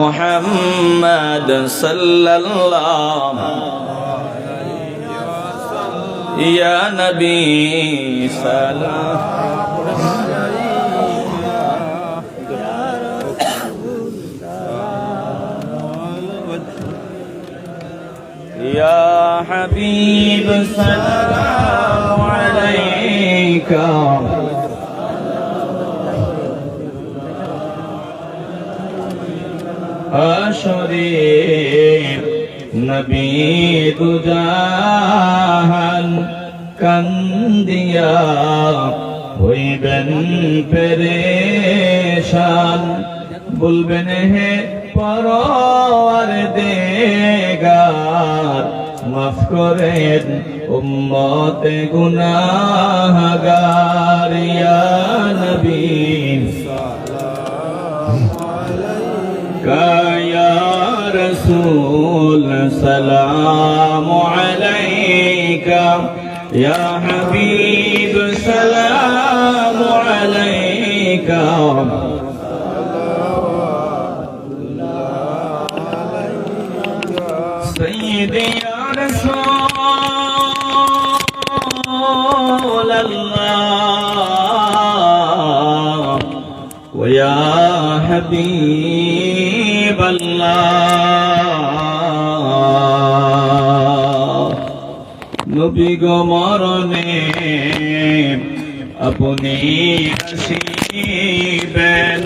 محمد صلى الله يا نبي سلام يا حبيب سلام عليك أشريف نبي দুজাহান কান্দিয়া হইবেন পেরেশান বলবেন হে পরওয়ারদিগার মাফ করেন উম্মতে গুনাহগার ইয়া নবী يا رسول سلام عليك يا حبيب سلام عليك سيدي يا رسول الله ويا حبيب الله নবী গো মরণে আপনি আসিবেন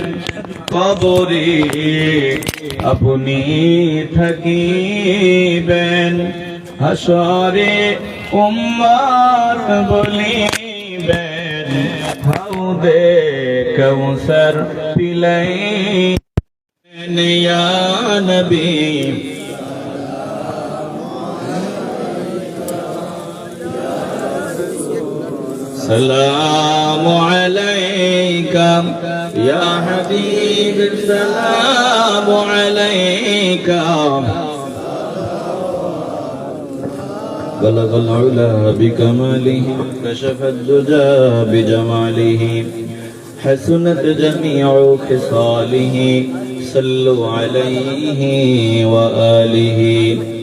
কবরে আপনি থাকিবেন হাসরে উম্মত বলিবেন হাউদে কাউসার পিলাইবেন ইয়া নবী السلام عليك يا حبيب السلام عليك بلغ العلا بكماله كشف الدجى بجماله حسنت جميع خصاله صلوا عليه وآله